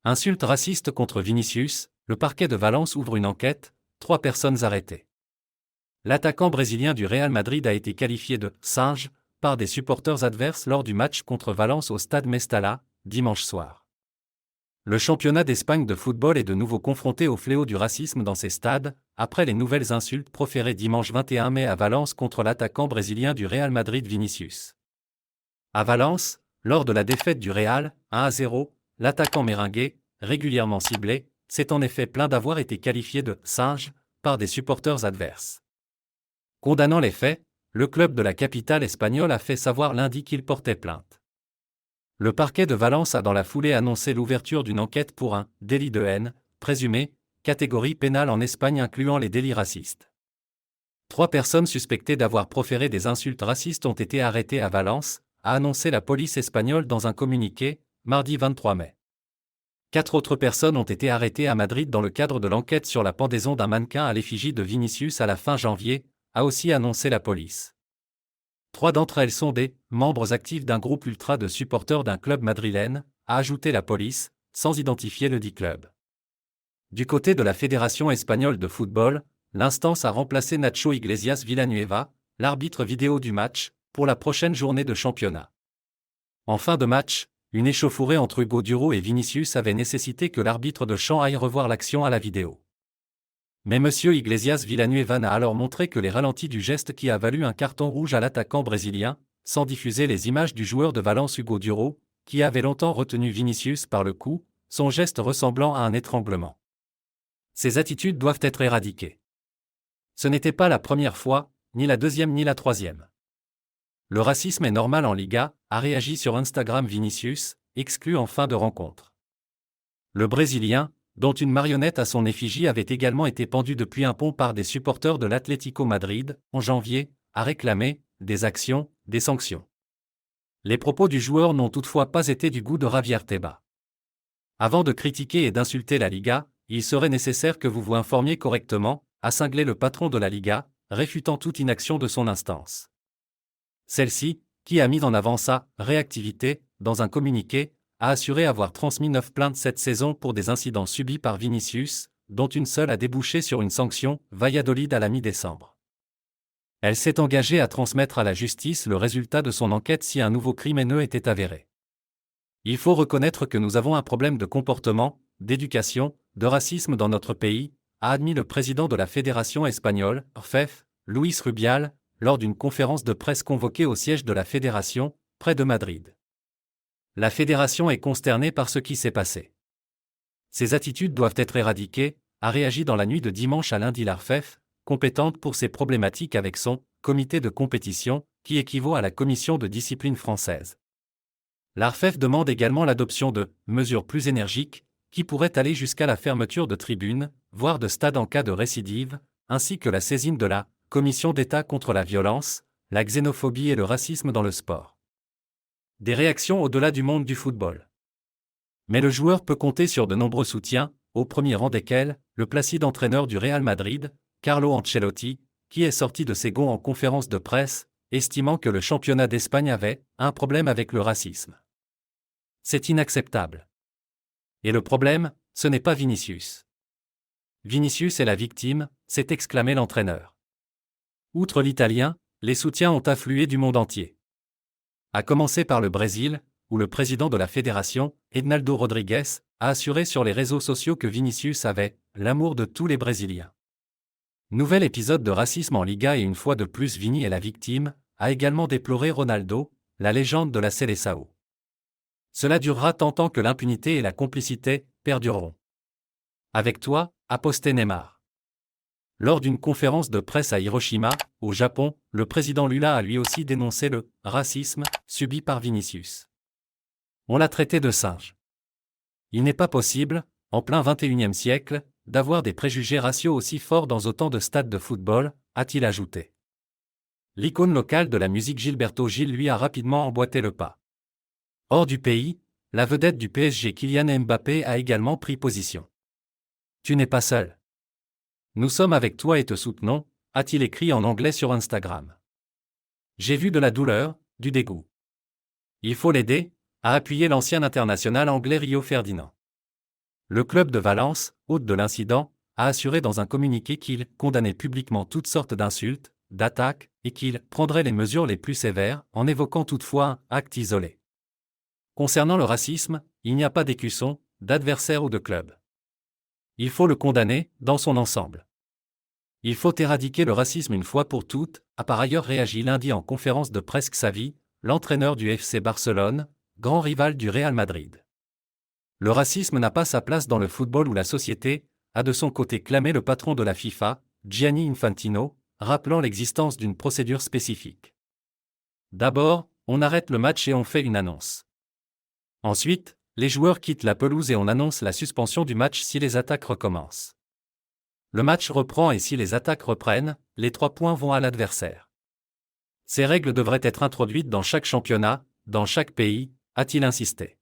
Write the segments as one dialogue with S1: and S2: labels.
S1: Insulte raciste contre Vinicius, le parquet de Valence ouvre une enquête, 3 personnes arrêtées. L'attaquant brésilien du Real Madrid a été qualifié de « singe » par des supporters adverses lors du match contre Valence au stade Mestalla, dimanche soir. Le championnat d'Espagne de football est de nouveau confronté au fléau du racisme dans ses stades, après les nouvelles insultes proférées dimanche 21 mai à Valence contre l'attaquant brésilien du Real Madrid Vinicius. À Valence, lors de la défaite du Real, 1-0, l'attaquant méringué, régulièrement ciblé, s'est en effet plaint d'avoir été qualifié de « singe » par des supporters adverses. Condamnant les faits, le club de la capitale espagnole a fait savoir lundi qu'il portait plainte. Le parquet de Valence a dans la foulée annoncé l'ouverture d'une enquête pour un « délit de haine » présumé, catégorie pénale en Espagne incluant les délits racistes. 3 personnes suspectées d'avoir proféré des insultes racistes ont été arrêtées à Valence, a annoncé la police espagnole dans un communiqué, mardi 23 mai. 4 autres personnes ont été arrêtées à Madrid dans le cadre de l'enquête sur la pendaison d'un mannequin à l'effigie de Vinicius à la fin janvier, a aussi annoncé la police. 3 d'entre elles sont des membres actifs d'un groupe ultra de supporters d'un club madrilène, a ajouté la police, sans identifier le dit club. Du côté de la Fédération espagnole de football, l'instance a remplacé Nacho Iglesias Villanueva, l'arbitre vidéo du match, pour la prochaine journée de championnat. En fin de match, une échauffourée entre Hugo Duro et Vinicius avait nécessité que l'arbitre de champ aille revoir l'action à la vidéo. Mais M. Iglesias Villanueva n'a alors montré que les ralentis du geste qui a valu un carton rouge à l'attaquant brésilien, sans diffuser les images du joueur de Valence Hugo Duro, qui avait longtemps retenu Vinicius par le cou, son geste ressemblant à un étranglement. Ces attitudes doivent être éradiquées. Ce n'était pas la première fois, ni la deuxième ni la troisième. Le racisme est normal en Liga, a réagi sur Instagram Vinicius, exclu en fin de rencontre. Le Brésilien, dont une marionnette à son effigie avait également été pendue depuis un pont par des supporters de l'Atlético Madrid, en janvier, a réclamé des actions, des sanctions. Les propos du joueur n'ont toutefois pas été du goût de Javier Tebas. Avant de critiquer et d'insulter la Liga, il serait nécessaire que vous vous informiez correctement, a cinglé le patron de la Liga, réfutant toute inaction de son instance. Celle-ci, qui a mis en avant sa « réactivité » dans un communiqué, a assuré avoir transmis 9 plaintes cette saison pour des incidents subis par Vinicius, dont une seule a débouché sur une sanction, Valladolid à la mi-décembre. Elle s'est engagée à transmettre à la justice le résultat de son enquête si un nouveau crime haineux était avéré. Il faut reconnaître que nous avons un problème de comportement, d'éducation, de racisme dans notre pays, a admis le président de la Fédération espagnole, RFEF, Luis Rubial, lors d'une conférence de presse convoquée au siège de la Fédération, près de Madrid. La Fédération est consternée par ce qui s'est passé. Ces attitudes doivent être éradiquées, a réagi dans la nuit de dimanche à lundi l'ARFEF, compétente pour ces problématiques avec son « comité de compétition » qui équivaut à la commission de discipline française. L'ARFEF demande également l'adoption de « mesures plus énergiques » qui pourraient aller jusqu'à la fermeture de tribunes, voire de stades en cas de récidive, ainsi que la saisine de la « Commission d'État contre la violence, la xénophobie et le racisme dans le sport ». Des réactions au-delà du monde du football. Mais le joueur peut compter sur de nombreux soutiens, au premier rang desquels, le placide entraîneur du Real Madrid, Carlo Ancelotti, qui est sorti de ses gonds en conférence de presse, estimant que le championnat d'Espagne avait un problème avec le racisme. C'est inacceptable. Et le problème, ce n'est pas Vinicius. Vinicius est la victime, s'est exclamé l'entraîneur. Outre l'Italien, les soutiens ont afflué du monde entier. À commencer par le Brésil, où le président de la fédération, Ednaldo Rodrigues, a assuré sur les réseaux sociaux que Vinicius avait « l'amour de tous les Brésiliens ». Nouvel épisode de racisme en Liga et une fois de plus Vini est la victime, a également déploré Ronaldo, la légende de la Seleção. Cela durera tant que l'impunité et la complicité perdureront. Avec toi, a posté Neymar. Lors d'une conférence de presse à Hiroshima, au Japon, le président Lula a lui aussi dénoncé le racisme subi par Vinicius. On l'a traité de singe. Il n'est pas possible, en plein XXIe siècle, d'avoir des préjugés raciaux aussi forts dans autant de stades de football, a-t-il ajouté. L'icône locale de la musique Gilberto Gil lui a rapidement emboîté le pas. Hors du pays, la vedette du PSG Kylian Mbappé a également pris position. Tu n'es pas seul. Nous sommes avec toi et te soutenons, a-t-il écrit en anglais sur Instagram. J'ai vu de la douleur, du dégoût. Il faut l'aider, a appuyé l'ancien international anglais Rio Ferdinand. Le club de Valence, hôte de l'incident, a assuré dans un communiqué qu'il condamnait publiquement toutes sortes d'insultes, d'attaques, et qu'il prendrait les mesures les plus sévères, en évoquant toutefois un acte isolé. Concernant le racisme, il n'y a pas d'écusson, d'adversaire ou de club. Il faut le condamner, dans son ensemble. Il faut éradiquer le racisme une fois pour toutes, a par ailleurs réagi lundi en conférence de presse Xavi, l'entraîneur du FC Barcelone, grand rival du Real Madrid. Le racisme n'a pas sa place dans le football ou la société, a de son côté clamé le patron de la FIFA, Gianni Infantino, rappelant l'existence d'une procédure spécifique. D'abord, on arrête le match et on fait une annonce. Ensuite, les joueurs quittent la pelouse et on annonce la suspension du match si les attaques recommencent. Le match reprend et si les attaques reprennent, les 3 points vont à l'adversaire. Ces règles devraient être introduites dans chaque championnat, dans chaque pays, a-t-il insisté.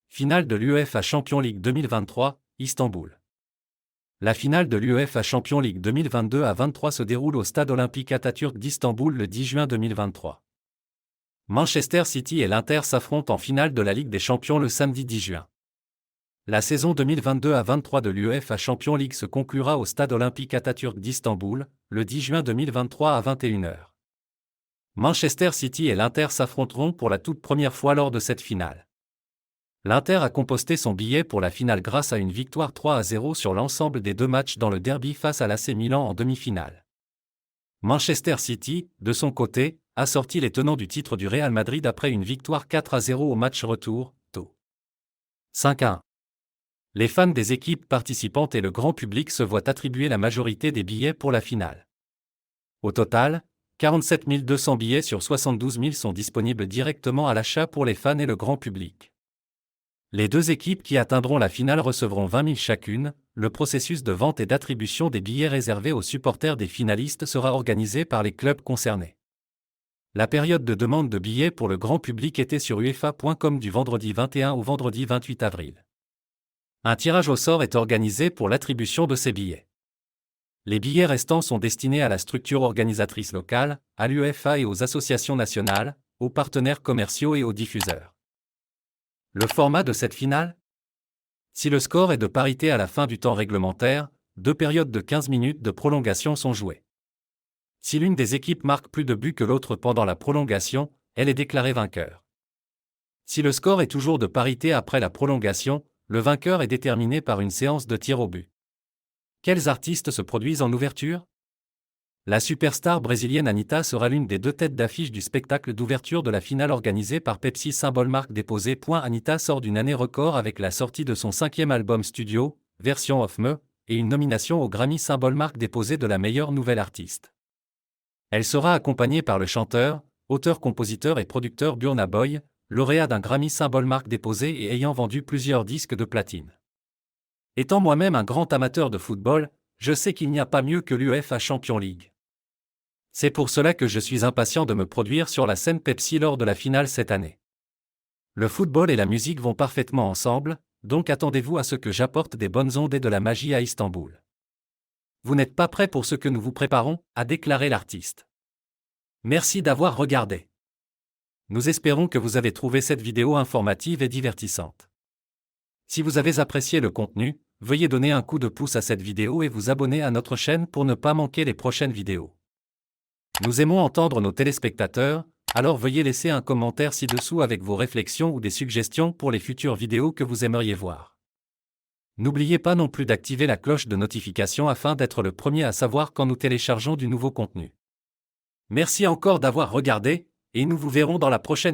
S1: Finale de l'UEFA Champions League 2023, Istanbul. La finale de l'UEFA Champions League 2022 à 23 se déroule au stade olympique Atatürk d'Istanbul le 10 juin 2023. Manchester City et l'Inter s'affrontent en finale de la Ligue des Champions le samedi 10 juin. La saison 2022 à 23 de l'UEFA Champions League se conclura au stade olympique Atatürk d'Istanbul, le 10 juin 2023 à 21h. Manchester City et l'Inter s'affronteront pour la toute première fois lors de cette finale. L'Inter a composté son billet pour la finale grâce à une victoire 3-0 sur l'ensemble des 2 matchs dans le derby face à l'AC Milan en demi-finale. Manchester City, de son côté, a sorti les tenants du titre du Real Madrid après une victoire 4-0 au match retour, tôt. 5-1. Les fans des équipes participantes et le grand public se voient attribuer la majorité des billets pour la finale. Au total, 47 200 billets sur 72 000 sont disponibles directement à l'achat pour les fans et le grand public. Les 2 équipes qui atteindront la finale recevront 20 000 chacune. Le processus de vente et d'attribution des billets réservés aux supporters des finalistes sera organisé par les clubs concernés. La période de demande de billets pour le grand public était sur uefa.com du vendredi 21 au vendredi 28 avril. Un tirage au sort est organisé pour l'attribution de ces billets. Les billets restants sont destinés à la structure organisatrice locale, à l'UEFA et aux associations nationales, aux partenaires commerciaux et aux diffuseurs. Le format de cette finale ? Si le score est de parité à la fin du temps réglementaire, 2 périodes de 15 minutes de prolongation sont jouées. Si l'une des équipes marque plus de buts que l'autre pendant la prolongation, elle est déclarée vainqueur. Si le score est toujours de parité après la prolongation, le vainqueur est déterminé par une séance de tirs au but. Quels artistes se produisent en ouverture ? La superstar brésilienne Anitta sera l'une des 2 têtes d'affiche du spectacle d'ouverture de la finale organisée par Pepsi symbole marque déposée. Anitta sort d'une année record avec la sortie de son 5e album studio, Version of Me, et une nomination au Grammy symbole marque déposée de la meilleure nouvelle artiste. Elle sera accompagnée par le chanteur, auteur-compositeur et producteur Burna Boy, lauréat d'un Grammy symbole marque déposée et ayant vendu plusieurs disques de platine. Étant moi-même un grand amateur de football, je sais qu'il n'y a pas mieux que l'UEFA Champions League. C'est pour cela que je suis impatient de me produire sur la scène Pepsi lors de la finale cette année. Le football et la musique vont parfaitement ensemble, donc attendez-vous à ce que j'apporte des bonnes ondes et de la magie à Istanbul. Vous n'êtes pas prêts pour ce que nous vous préparons, a déclaré l'artiste. Merci d'avoir regardé. Nous espérons que vous avez trouvé cette vidéo informative et divertissante. Si vous avez apprécié le contenu, veuillez donner un coup de pouce à cette vidéo et vous abonner à notre chaîne pour ne pas manquer les prochaines vidéos. Nous aimons entendre nos téléspectateurs, alors veuillez laisser un commentaire ci-dessous avec vos réflexions ou des suggestions pour les futures vidéos que vous aimeriez voir. N'oubliez pas non plus d'activer la cloche de notification afin d'être le premier à savoir quand nous téléchargeons du nouveau contenu. Merci encore d'avoir regardé, et nous vous verrons dans la prochaine vidéo.